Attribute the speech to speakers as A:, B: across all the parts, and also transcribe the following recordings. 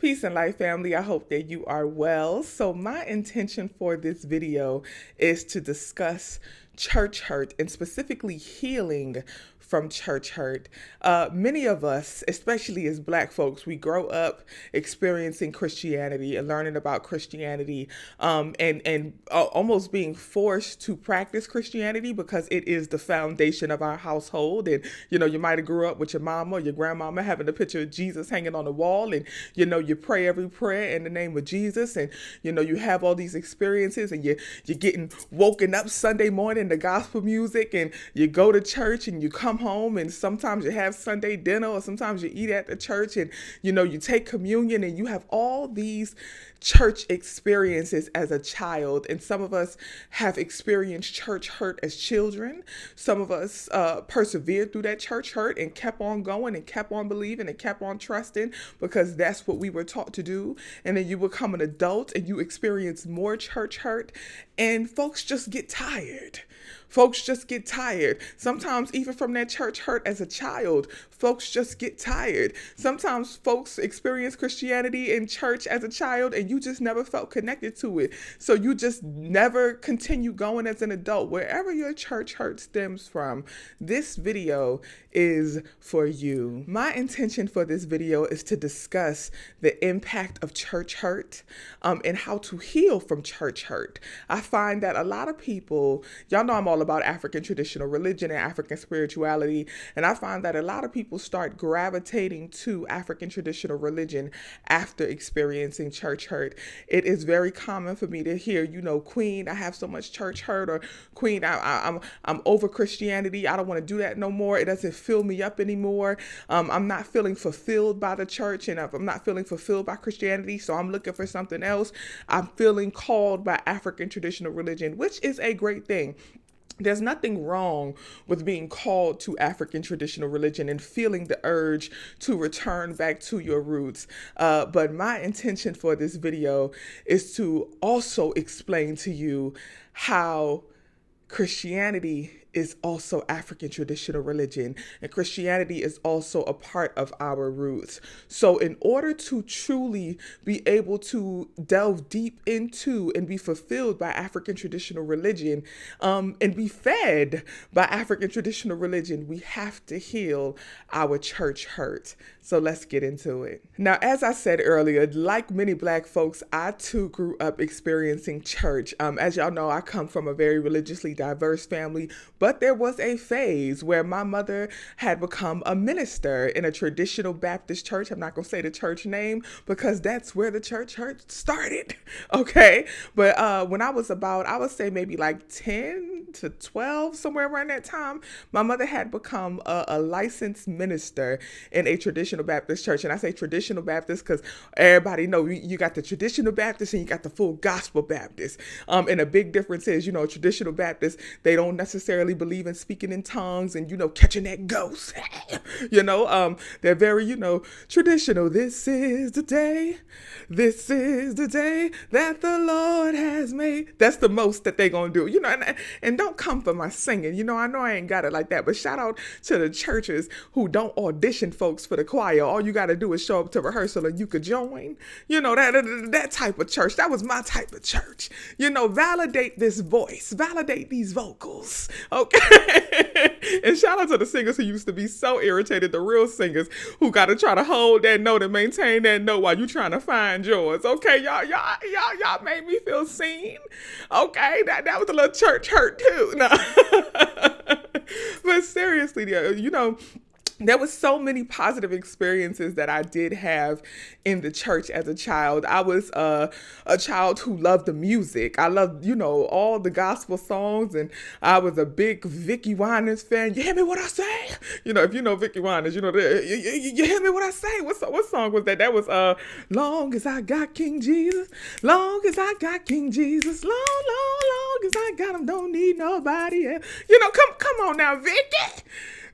A: Peace and light, family. I hope that you are well. So my intention for this video is to discuss church hurt and specifically healing from church hurt. Many of us, especially as Black folks, we grow up experiencing Christianity and learning about Christianity, and almost being forced to practice Christianity because it is the foundation of our household. And you might have grew up with your mama or your grandmama having a picture of Jesus hanging on the wall, and you pray every prayer in the name of Jesus, and you have all these experiences, and you're getting woken up Sunday morning to gospel music, and you go to church and you come home, and sometimes you have Sunday dinner, or sometimes you eat at the church, and you take communion, and you have all these church experiences as a child. And some of us have experienced church hurt as children. Some of us persevered through that church hurt and kept on going and kept on believing and kept on trusting because that's what we were taught to do. And then you become an adult and you experience more church hurt, and folks just get tired. Folks just get tired. Sometimes even from that church hurt as a child, folks just get tired. Sometimes folks experience Christianity in church as a child and you just never felt connected to it. So you just never continue going as an adult. Wherever your church hurt stems from, this video is for you. My intention for this video is to discuss the impact of church hurt and how to heal from church hurt. I find that a lot of people, y'all know I'm all about African traditional religion and African spirituality, and I find that a lot of people start gravitating to African traditional religion after experiencing church hurt. It is very common for me to hear, Queen, I have so much church hurt, or Queen, I'm over Christianity. I don't want to do that no more. It doesn't fill me up anymore. I'm not feeling fulfilled by the church, and I'm not feeling fulfilled by Christianity, so I'm looking for something else. I'm feeling called by African traditional religion, which is a great thing. There's nothing wrong with being called to African traditional religion and feeling the urge to return back to your roots. But my intention for this video is to also explain to you how Christianity is also African traditional religion, and Christianity is also a part of our roots. So in order to truly be able to delve deep into and be fulfilled by African traditional religion, and be fed by African traditional religion, we have to heal our church hurt. So let's get into it. Now, as I said earlier, like many Black folks, I too grew up experiencing church. As y'all know, I come from a very religiously diverse family, but there was a phase where my mother had become a minister in a traditional Baptist church. I'm not going to say the church name because that's where the church hurt started. Okay. But when I was about, I would say maybe like 10 to 12, somewhere around that time, my mother had become a licensed minister in a traditional Baptist church. And I say traditional Baptist because everybody know you got the traditional Baptist and you got the full gospel Baptist. And a big difference is, traditional Baptists, they don't necessarily believe in speaking in tongues and, catching that ghost. They're very, traditional. This is the day that the Lord has made. That's the most that they gonna do, and don't come for my singing. I know I ain't got it like that, but shout out to the churches who don't audition folks for the choir. All you got to do is show up to rehearsal and you could join. That type of church. That was my type of church. Validate this voice, validate these vocals. Okay. And shout out to the singers who used to be so irritated, the real singers who got to try to hold that note and maintain that note while you trying to find yours. Okay, y'all made me feel seen. Okay, that was a little church hurt too. No. But seriously, there was so many positive experiences that I did have in the church as a child. I was a child who loved the music. I loved, all the gospel songs, and I was a big Vicki Winans fan. You hear me what I say? If you know Vicki Winans, you hear me what I say? What song was that? That was Long as I got King Jesus, long as I got King Jesus, long as I got him, don't need nobody else. Come on now, Vicki.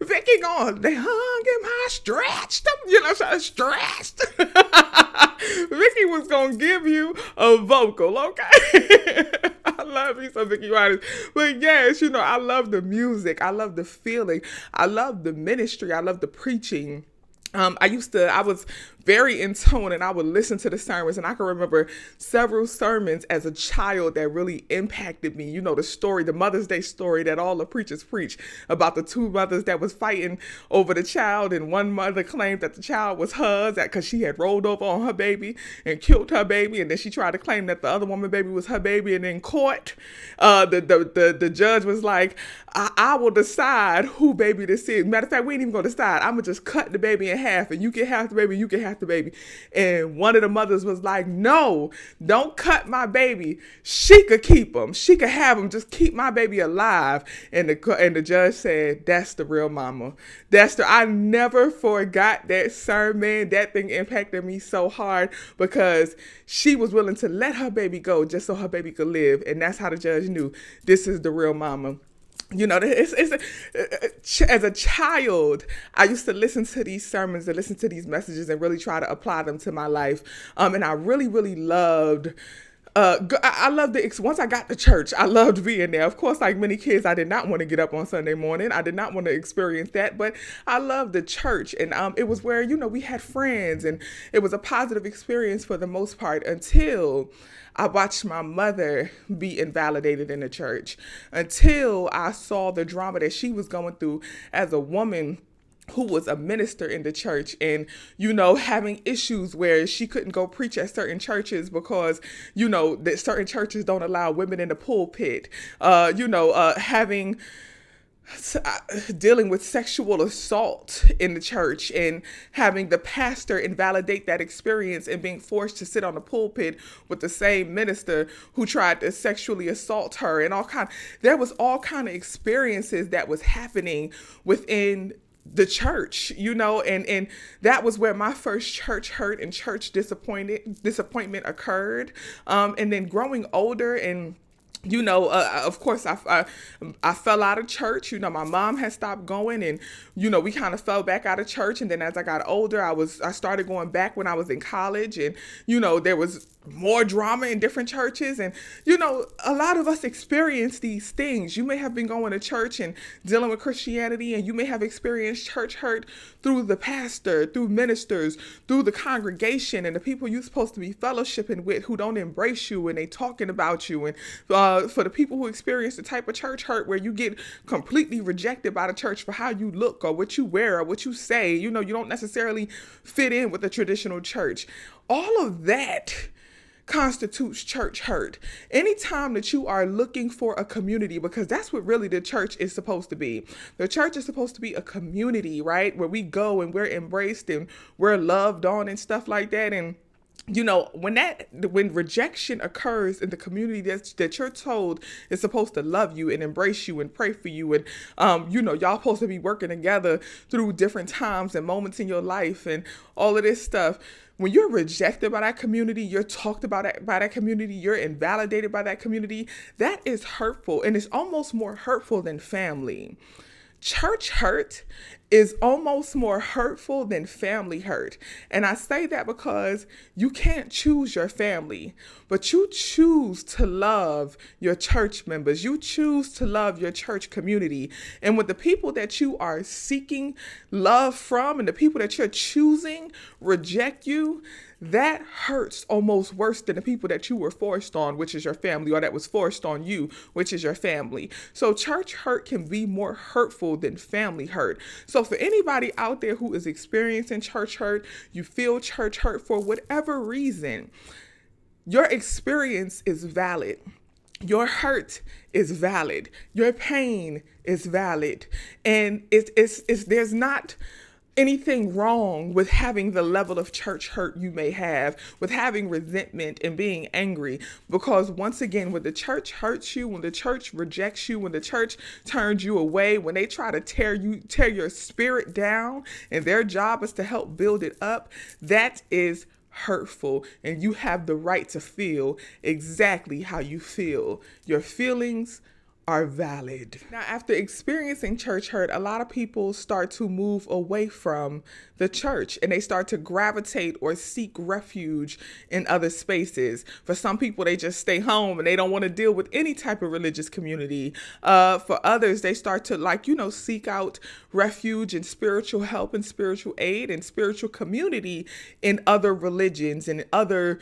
A: Vicki going, they hung him high, stretched him, stretched. Vicki was going to give you a vocal, okay? I love me some Vicki Winans. But yes, I love the music. I love the feeling. I love the ministry. I love the preaching. I was very in tune, and I would listen to the sermons. And I can remember several sermons as a child that really impacted me. You know, the story, the Mother's Day story that all the preachers preach about the two mothers that was fighting over the child, and one mother claimed that the child was hers because she had rolled over on her baby and killed her baby, and then she tried to claim that the other woman baby was her baby. And in court, the judge was like, I will decide who baby this is. Matter of fact, we ain't even gonna decide. I'm gonna just cut the baby in half, and you can have the baby, you can have the baby. And one of the mothers was like, no, don't cut my baby. She could keep him. She could have him. Just keep my baby alive. And the judge said, that's the real mama. I never forgot that sermon. That thing impacted me so hard because she was willing to let her baby go just so her baby could live. And that's how the judge knew this is the real mama. You know, as a child, I used to listen to these sermons and listen to these messages and really try to apply them to my life. And I really, really loved I loved it. Once I got to church, I loved being there. Of course, like many kids, I did not want to get up on Sunday morning. I did not want to experience that, but I loved the church. And it was where, you know, we had friends, and it was a positive experience for the most part until I watched my mother be invalidated in the church, until I saw the drama that she was going through as a woman who was a minister in the church, and, you know, having issues where she couldn't go preach at certain churches because, you know, that certain churches don't allow women in the pulpit, dealing with sexual assault in the church, and having the pastor invalidate that experience and being forced to sit on the pulpit with the same minister who tried to sexually assault her, and there was all kind of experiences that was happening within the church, you know, and that was where my first church hurt and church disappointment occurred. And then growing older, and you know, of course, I fell out of church. You know, my mom had stopped going, and, you know, we kind of fell back out of church. And then as I got older, I started going back when I was in college, and, you know, there was more drama in different churches. And, you know, a lot of us experience these things. You may have been going to church and dealing with Christianity, and you may have experienced church hurt through the pastor, through ministers, through the congregation, and the people you're supposed to be fellowshipping with who don't embrace you, and they talking about you. And for the people who experience the type of church hurt where you get completely rejected by the church for how you look or what you wear or what you say, you know, you don't necessarily fit in with the traditional church. All of that constitutes church hurt. Anytime that you are looking for a community, because that's what really the church is supposed to be. The church is supposed to be a community, right? Where we go and we're embraced and we're loved on and stuff like that. And you know, when rejection occurs in the community that you're told is supposed to love you and embrace you and pray for you, and you know, y'all supposed to be working together through different times and moments in your life and all of this stuff. When you're rejected by that community, you're talked about by that community, you're invalidated by that community, that is hurtful, and it's almost more hurtful than family. Church hurt is almost more hurtful than family hurt. And I say that because you can't choose your family, but you choose to love your church members. You choose to love your church community. And when the people that you are seeking love from and the people that you're choosing reject you, that hurts almost worse than the people that you were forced on, which is your family, or that was forced on you, which is your family. So church hurt can be more hurtful than family hurt. So for anybody out there who is experiencing church hurt, you feel church hurt for whatever reason, your experience is valid. Your hurt is valid. Your pain is valid. And there's not anything wrong with having the level of church hurt you may have, with having resentment and being angry, because once again, when the church hurts you, when the church rejects you, when the church turns you away, when they try to tear your spirit down, and their job is to help build it up, that is hurtful, and you have the right to feel exactly how you feel. Your feelings are valid. Now, after experiencing church hurt, a lot of people start to move away from the church and they start to gravitate or seek refuge in other spaces. For some people, they just stay home and they don't want to deal with any type of religious community. For others, they start to seek out refuge and spiritual help and spiritual aid and spiritual community in other religions and other,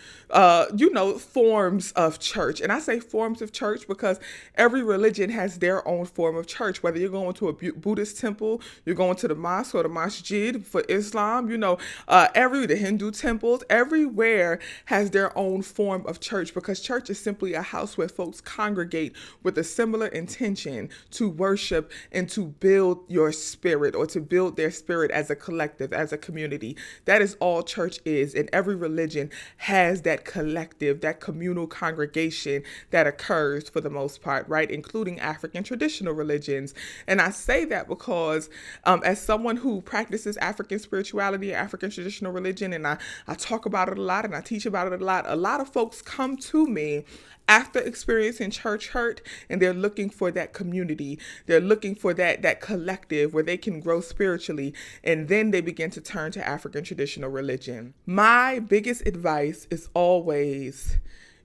A: forms of church. And I say forms of church because every religion has their own form of church. Whether you're going to a Buddhist temple, you're going to the mosque or the masjid for Islam, the Hindu temples, everywhere has their own form of church, because church is simply a house where folks congregate with a similar intention to worship and to build your spirit, or to build their spirit as a collective, as a community. That is all church is. And every religion has that collective, that communal congregation that occurs for the most part, right? Including African traditional religions. And I say that because as someone who practices African spirituality, African traditional religion, and I talk about it a lot and I teach about it a lot of folks come to me after experiencing church hurt, and they're looking for that community. They're looking for that collective where they can grow spiritually, and then they begin to turn to African traditional religion. My biggest advice is always,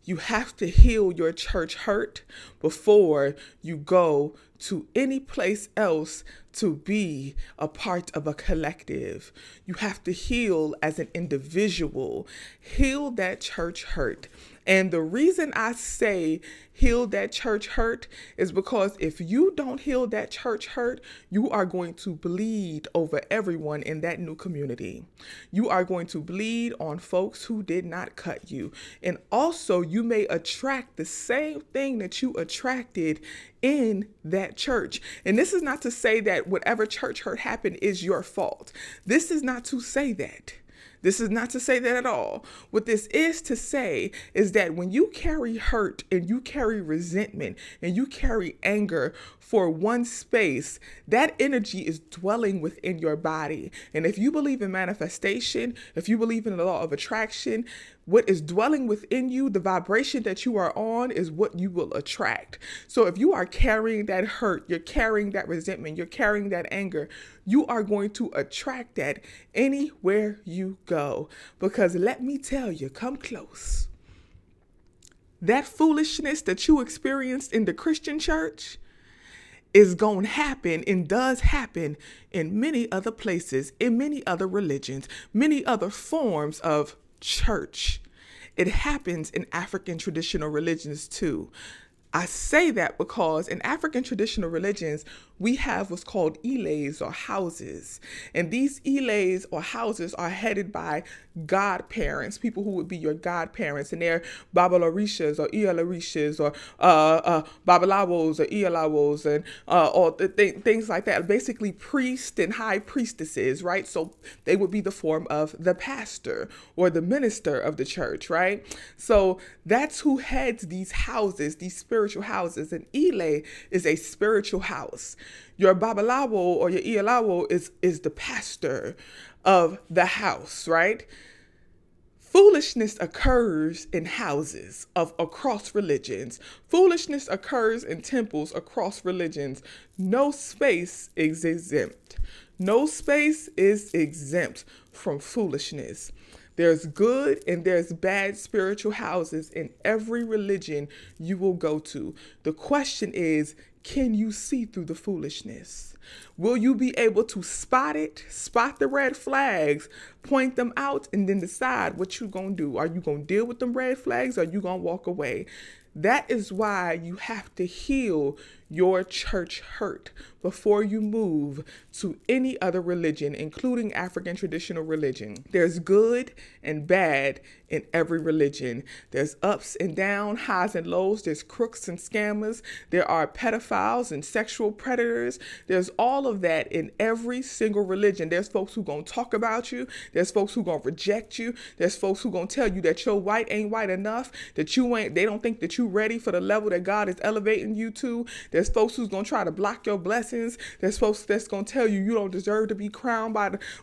A: you have to heal your church hurt before you go to any place else to be a part of a collective. You have to heal as an individual. Heal that church hurt. And the reason I say heal that church hurt is because if you don't heal that church hurt, you are going to bleed over everyone in that new community. You are going to bleed on folks who did not cut you. And also, you may attract the same thing that you attracted in that church. And this is not to say that whatever church hurt happened is your fault. This is not to say that. This is not to say that at all. What this is to say is that when you carry hurt and you carry resentment and you carry anger for one space, that energy is dwelling within your body. And if you believe in manifestation, if you believe in the law of attraction, what is dwelling within you, the vibration that you are on, is what you will attract. So if you are carrying that hurt, you're carrying that resentment, you're carrying that anger, you are going to attract that anywhere you go. Because let me tell you, come close. That foolishness that you experienced in the Christian church is going to happen and does happen in many other places, in many other religions, many other forms of church. It happens in African traditional religions too. I say that because in African traditional religions, we have what's called ilays or houses. And these ilays or houses are headed by godparents, people who would be your godparents. And they're babalarishas or iyalarishas or babalawos or iyalawos and things like that. Basically priests and high priestesses, right? So they would be the form of the pastor or the minister of the church, right? So that's who heads these houses, these spiritual houses. An ilay is a spiritual house. Your babalawo or your iyalawo is the pastor of the house, right? Foolishness occurs in houses across religions. Foolishness occurs in temples across religions. No space is exempt. No space is exempt from foolishness. There's good and there's bad spiritual houses in every religion you will go to. The question is, can you see through the foolishness? Will you be able to spot it, spot the red flags, point them out, and then decide what you're going to do? Are you going to deal with them red flags, or are you going to walk away? That is why you have to heal your church hurt before you move to any other religion, including African traditional religion. There's good and bad in every religion. There's ups and downs, highs and lows. There's crooks and scammers. There are pedophiles and sexual predators. There's all of that in every single religion. There's folks who gonna talk about you. There's folks who gonna reject you. There's folks who gonna tell you that your white ain't white enough, that you ain't, they don't think that you ready for the level that God is elevating you to. There's There's folks who's going to try to block your blessings. There's folks that's going to tell you you don't deserve to be crowned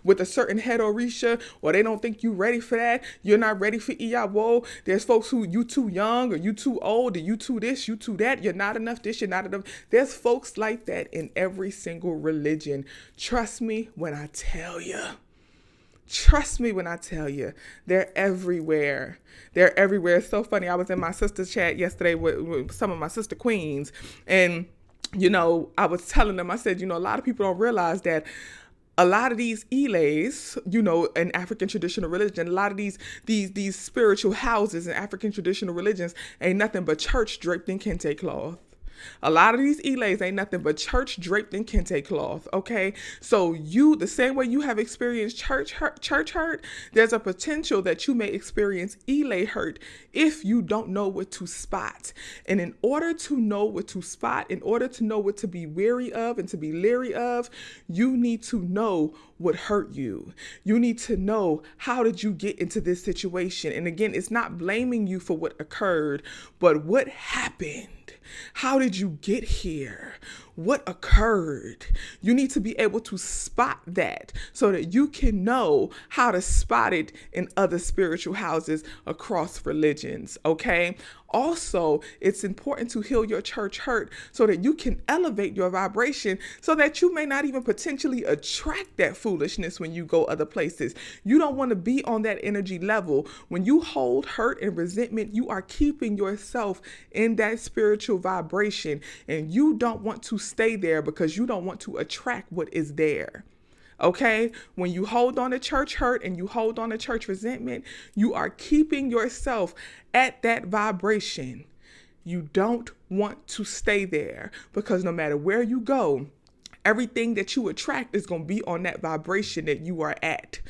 A: with a certain head or risha, or they don't think you ready for that. You're not ready for Iyawo. There's folks who you too young, or you too old, or you too this, you too that. You're not enough this, you're not enough. There's folks like that in every single religion. Trust me when I tell you. Trust me when I tell you, they're everywhere. They're everywhere. It's so funny. I was in my sister's chat yesterday with some of my sister queens, and, I was telling them, I said, a lot of people don't realize that a lot of these ilays, in African traditional religion, a lot of these spiritual houses in African traditional religions ain't nothing but church draped in kente cloth. A lot of these elays ain't nothing but church draped in kente cloth, okay? So the same way you have experienced church hurt, there's a potential that you may experience elay hurt if you don't know what to spot. And in order to know what to spot, in order to know what to be wary of and to be leery of, you need to know what hurt you. You need to know, how did you get into this situation? And again, it's not blaming you for what occurred, but what happened? How did you get here? What occurred? You need to be able to spot that so that you can know how to spot it in other spiritual houses across religions, okay? Also, it's important to heal your church hurt so that you can elevate your vibration so that you may not even potentially attract that foolishness when you go other places. You don't want to be on that energy level. When you hold hurt and resentment, you are keeping yourself in that spiritual vibration, and you don't want to stay there because you don't want to attract what is there. Okay, when you hold on to church hurt and you hold on to church resentment, you are keeping yourself at that vibration. You don't want to stay there because no matter where you go, everything that you attract is going to be on that vibration that you are at,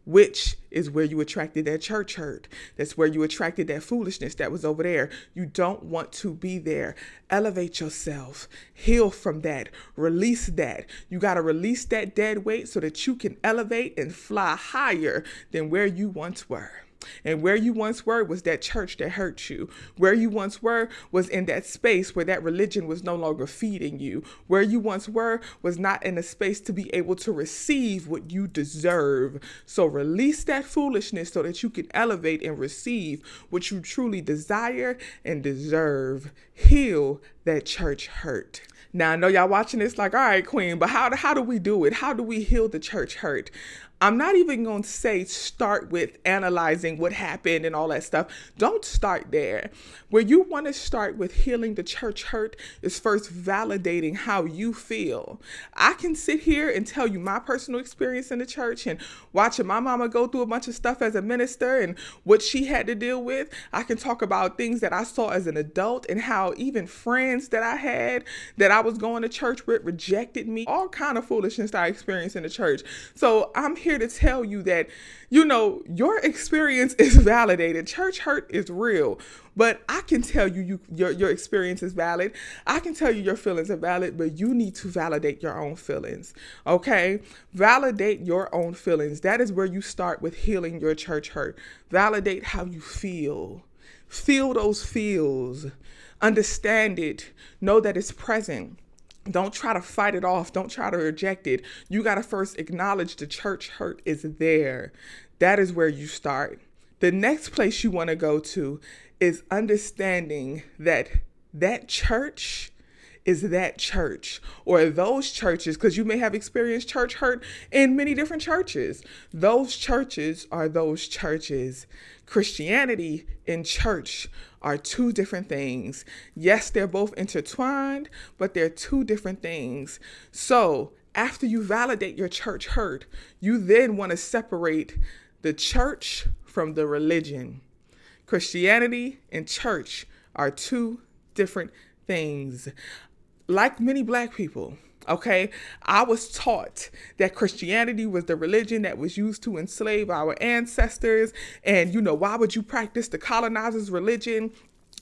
A: which is where you attracted that church hurt. That's where you attracted that foolishness that was over there. You don't want to be there. Elevate yourself. Heal from that. Release that. You got to release that dead weight so that you can elevate and fly higher than where you once were. And where you once were was that church that hurt you. Where you once were was in that space where that religion was no longer feeding you. Where you once were was not in a space to be able to receive what you deserve. So release that foolishness so that you can elevate and receive what you truly desire and deserve. Heal that church hurt. Now, I know y'all watching this like, all right, Queen, but how do we do it? How do we heal the church hurt? I'm not even going to say start with analyzing what happened and all that stuff. Don't start there. Where you want to start with healing the church hurt is first validating how you feel. I can sit here and tell you my personal experience in the church and watching my mama go through a bunch of stuff as a minister and what she had to deal with. I can talk about things that I saw as an adult and how even friends that I had that I was going to church with rejected me. All kind of foolishness that I experienced in the church. So I'm here to tell you that, your experience is validated. Church hurt is real, but I can tell you, your experience is valid. I can tell you your feelings are valid, but you need to validate your own feelings. Okay? Validate your own feelings. That is where you start with healing your church hurt. Validate how you feel. Feel those feels. Understand it. Know that it's present. Don't try to fight it off. Don't try to reject it. You got to first acknowledge the church hurt is there. That is where you start. The next place you want to go to is understanding that church is that church or those churches, because you may have experienced church hurt in many different churches. Those churches are those churches. Christianity and church are two different things. Yes, they're both intertwined, but they're two different things. So after you validate your church hurt, you then want to separate the church from the religion. Christianity and church are two different things. Like many Black people, okay, I was taught that Christianity was the religion that was used to enslave our ancestors. And, why would you practice the colonizers' religion?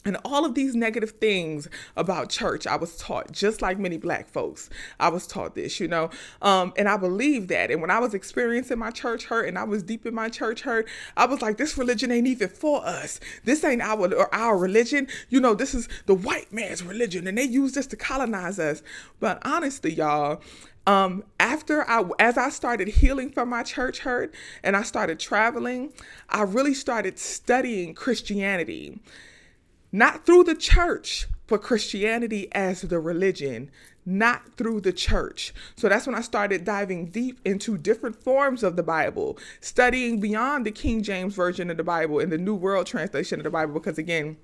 A: And all of these negative things about church, I was taught, just like many Black folks, I was taught this, and I believe that. And when I was experiencing my church hurt and I was deep in my church hurt, I was like, this religion ain't even for us. This ain't our religion. This is the white man's religion, and they use this to colonize us. But honestly, y'all, as I started healing from my church hurt and I started traveling, I really started studying Christianity. Not through the church, but Christianity as the religion, not through the church. So that's when I started diving deep into different forms of the Bible, studying beyond the King James Version of the Bible and the New World Translation of the Bible, because again,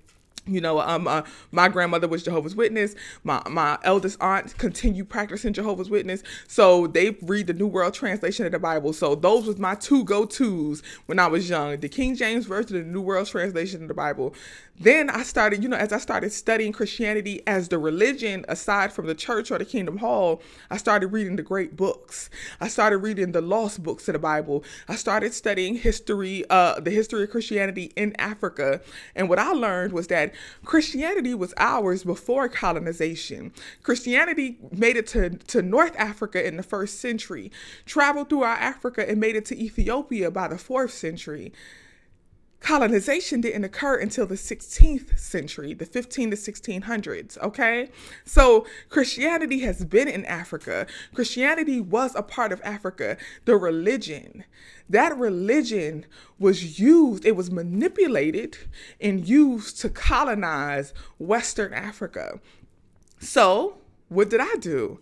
A: my grandmother was Jehovah's Witness. My eldest aunt continued practicing Jehovah's Witness. So they read the New World Translation of the Bible. So those was my two go-tos when I was young, the King James Version and the New World Translation of the Bible. Then I started, as I started studying Christianity as the religion, aside from the church or the Kingdom Hall, I started reading the great books. I started reading the lost books of the Bible. I started studying history, the history of Christianity in Africa. And what I learned was that Christianity was ours before colonization. Christianity made it to North Africa in the 1st century, traveled through our Africa and made it to Ethiopia by the 4th century. Colonization didn't occur until the 16th century, the 15 to 1600s, okay? So Christianity has been in Africa. Christianity was a part of Africa. The religion, that religion was used, it was manipulated and used to colonize Western Africa. So what did I do?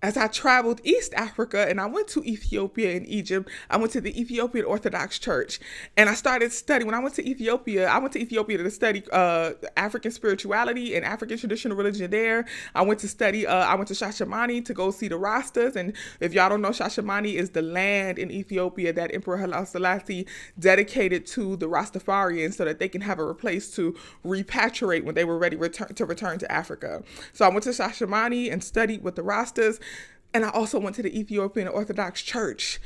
A: As I traveled East Africa and I went to Ethiopia and Egypt, I went to the Ethiopian Orthodox Church and I started studying. When I went to Ethiopia to study African spirituality and African traditional religion there. I went to Shashamane to go see the Rastas. And if y'all don't know, Shashamane is the land in Ethiopia that Emperor Haile Selassie dedicated to the Rastafarians so that they can have a place to repatriate when they were ready to return to Africa. So I went to Shashamane and studied with the Rastas. And I also went to the Ethiopian Orthodox Church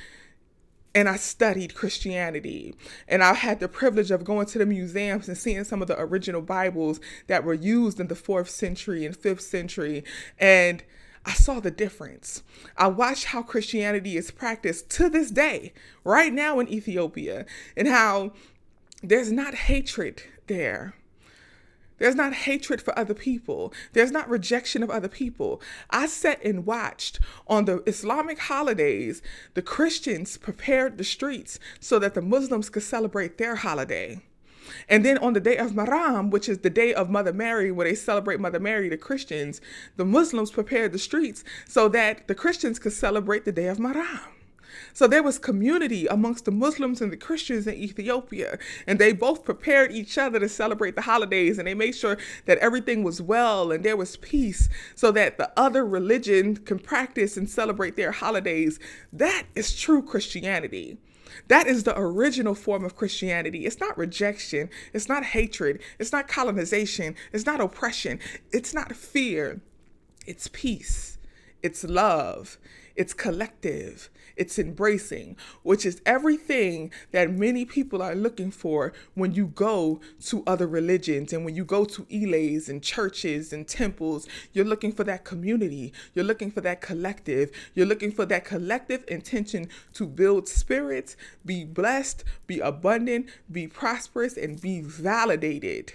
A: and I studied Christianity. And I had the privilege of going to the museums and seeing some of the original Bibles that were used in the 4th century and 5th century. And I saw the difference. I watched how Christianity is practiced to this day, right now in Ethiopia, and how there's not hatred there. There's not hatred for other people. There's not rejection of other people. I sat and watched on the Islamic holidays, the Christians prepared the streets so that the Muslims could celebrate their holiday. And then on the day of Maram, which is the day of Mother Mary, where they celebrate Mother Mary, the Christians, the Muslims prepared the streets so that the Christians could celebrate the day of Maram. So there was community amongst the Muslims and the Christians in Ethiopia, and they both prepared each other to celebrate the holidays, and they made sure that everything was well and there was peace so that the other religion can practice and celebrate their holidays. That is true Christianity. That is the original form of Christianity. It's not rejection. It's not hatred. It's not colonization. It's not oppression. It's not fear. It's peace. It's love. It's collective. It's embracing, which is everything that many people are looking for when you go to other religions and when you go to ilays and churches and temples. You're looking for that community. You're looking for that collective. You're looking for that collective intention to build spirits, be blessed, be abundant, be prosperous, and be validated.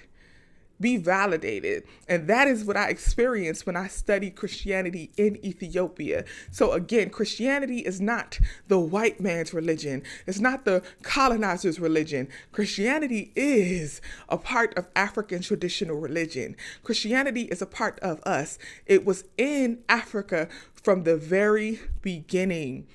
A: Be validated. And that is what I experienced when I studied Christianity in Ethiopia. So again, Christianity is not the white man's religion. It's not the colonizer's religion. Christianity is a part of African traditional religion. Christianity is a part of us. It was in Africa from the very beginning.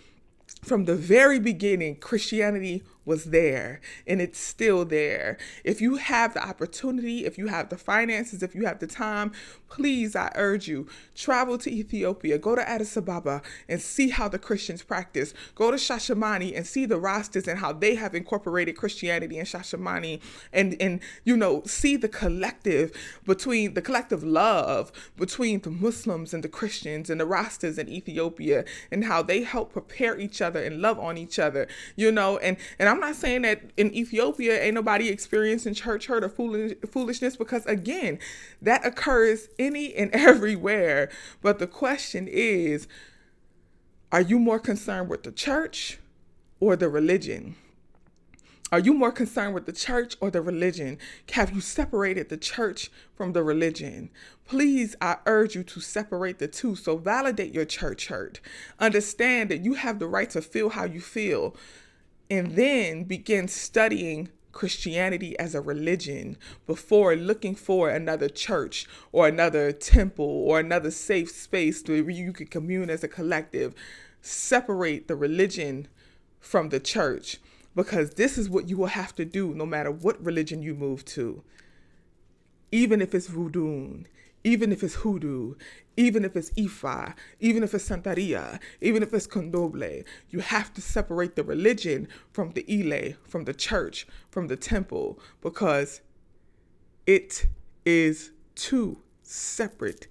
A: From the very beginning, Christianity was there and it's still there. If you have the opportunity, if you have the finances, if you have the time, please, I urge you, travel to Ethiopia, go to Addis Ababa and see how the Christians practice. Go to Shashamane and see the Rastas and how they have incorporated Christianity in Shashamane and see the collective love between the Muslims and the Christians and the Rastas in Ethiopia and how they help prepare each other and love on each other, and I'm I'm not saying that in Ethiopia ain't nobody experiencing church hurt or foolishness, because again, that occurs any and everywhere. But the question is, are you more concerned with the church or the religion? Are you more concerned with the church or the religion? Have you separated the church from the religion? Please, I urge you to separate the two. So validate your church hurt. Understand that you have the right to feel how you feel. And then begin studying Christianity as a religion before looking for another church or another temple or another safe space where you can commune as a collective. Separate the religion from the church, because this is what you will have to do no matter what religion you move to. Even if it's voodoo, even if it's hoodoo, even if it's Ifa, even if it's Santeria, even if it's Condoble, you have to separate the religion from the Ile, from the church, from the temple, because it is two separate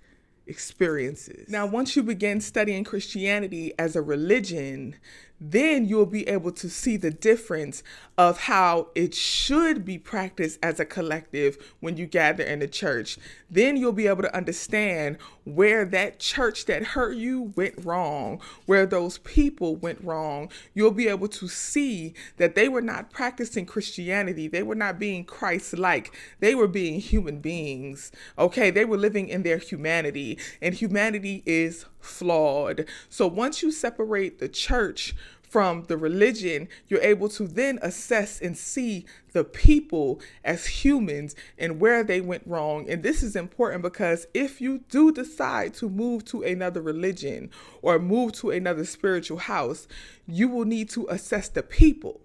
A: experiences. Now, once you begin studying Christianity as a religion, then you'll be able to see the difference of how it should be practiced as a collective when you gather in the church. Then you'll be able to understand where that church that hurt you went wrong, where those people went wrong. You'll be able to see that they were not practicing Christianity. They were not being Christ-like. They were being human beings. Okay, they were living in their humanity, and humanity is flawed. So once you separate the church from the religion, you're able to then assess and see the people as humans and where they went wrong. And this is important because if you do decide to move to another religion or move to another spiritual house, you will need to assess the people.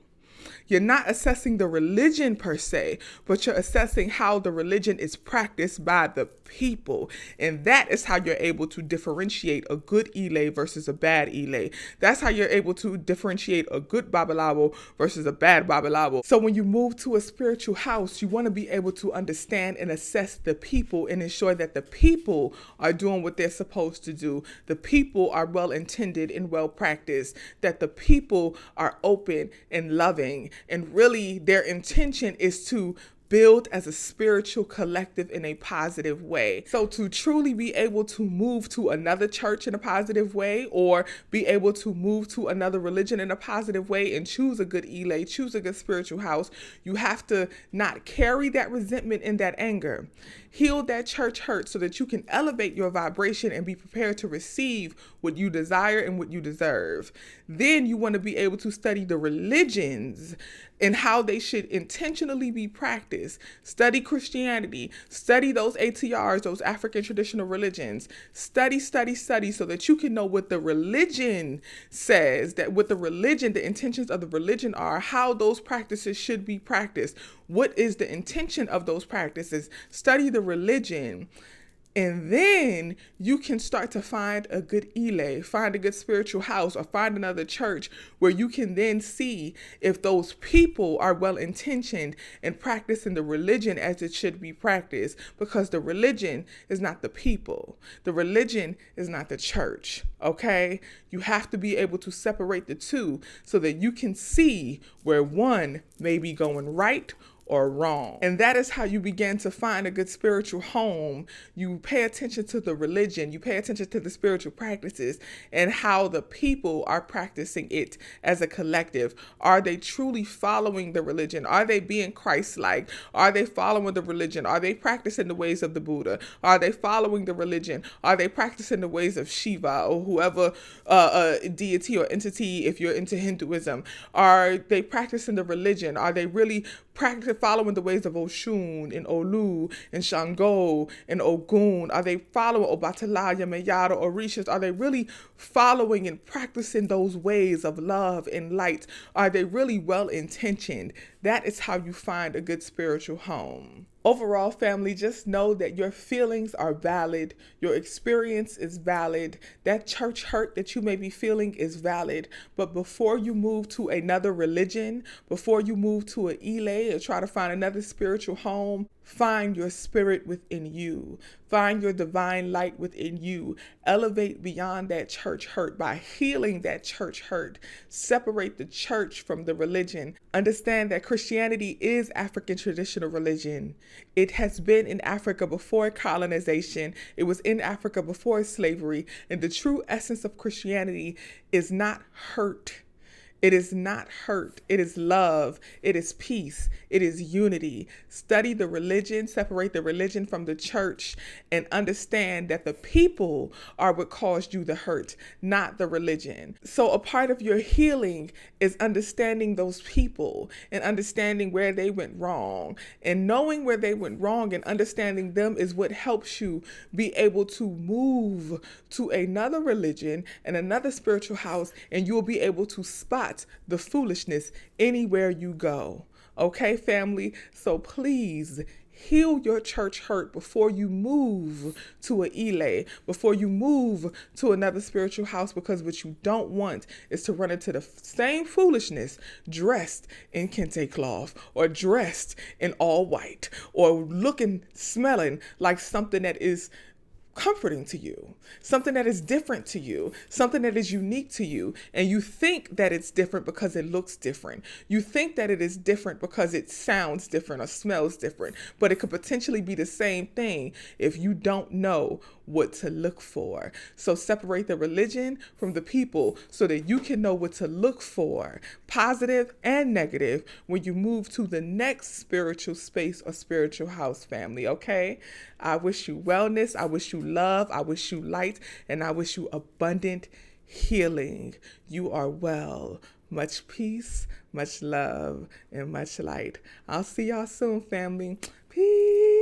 A: You're not assessing the religion per se, but you're assessing how the religion is practiced by the people. And that is how you're able to differentiate a good Ile versus a bad Ile. That's how you're able to differentiate a good Babalawo versus a bad Babalawo. So when you move to a spiritual house, you want to be able to understand and assess the people and ensure that the people are doing what they're supposed to do. The people are well intended and well practiced, that the people are open and loving. And really, their intention is to build as a spiritual collective in a positive way. So to truly be able to move to another church in a positive way, or be able to move to another religion in a positive way and choose a good Ile, choose a good spiritual house, you have to not carry that resentment and that anger. Heal that church hurt so that you can elevate your vibration and be prepared to receive what you desire and what you deserve. Then you want to be able to study the religions and how they should intentionally be practiced. Study Christianity, study those ATRs, those African traditional religions. Study so that you can know what the religion says, that what the religion, the intentions of the religion are, how those practices should be practiced. What is the intention of those practices? Study the religion. And then you can start to find a good Ile, find a good spiritual house, or find another church where you can then see if those people are well-intentioned and practicing the religion as it should be practiced. Because the religion is not the people. The religion is not the church, okay? You have to be able to separate the two so that you can see where one may be going right or wrong. And that is how you begin to find a good spiritual home. You pay attention to the religion, you pay attention to the spiritual practices and how the people are practicing it as a collective. Are they truly following the religion? Are they being Christ-like? Are they following the religion? Are they practicing the ways of the Buddha? Are they following the religion? Are they practicing the ways of Shiva or whoever deity or entity, if you're into Hinduism? Are they practicing the religion? Are they really following the ways of Oshun and Olu and Shango and Ogun? Are they following Obatala, Yamayada, Orishas? Are they really following and practicing those ways of love and light? Are they really well-intentioned? That is how you find a good spiritual home. Overall, family, just know that your feelings are valid. Your experience is valid. That church hurt that you may be feeling is valid. But before you move to another religion, before you move to an Ile, away or try to find another spiritual home, find your spirit within you. Find your divine light within you. Elevate beyond that church hurt by healing that church hurt. Separate the church from the religion. Understand that Christianity is African traditional religion. It has been in Africa before colonization. It was in Africa before slavery. And the true essence of Christianity is not hurt. It is not hurt. It is love. It is peace. It is unity. Study the religion, separate the religion from the church, and understand that the people are what caused you the hurt, not the religion. So a part of your healing is understanding those people and understanding where they went wrong. And knowing where they went wrong and understanding them is what helps you be able to move to another religion and another spiritual house, and you will be able to spot the foolishness anywhere you go. Okay, family? So please heal your church hurt before you move to an Ile, before you move to another spiritual house, because what you don't want is to run into the same foolishness dressed in kente cloth or dressed in all white or looking, smelling like something that is comforting to you, something that is different to you, something that is unique to you. And you think that it's different because it looks different. You think that it is different because it sounds different or smells different, but it could potentially be the same thing if you don't know what to look for. So separate the religion from the people so that you can know what to look for, positive and negative, when you move to the next spiritual space or spiritual house, family. Okay? I wish you wellness. I wish you love. I wish you light. And I wish you abundant healing. You are well. Much peace, much love, and much light. I'll see y'all soon, family. Peace.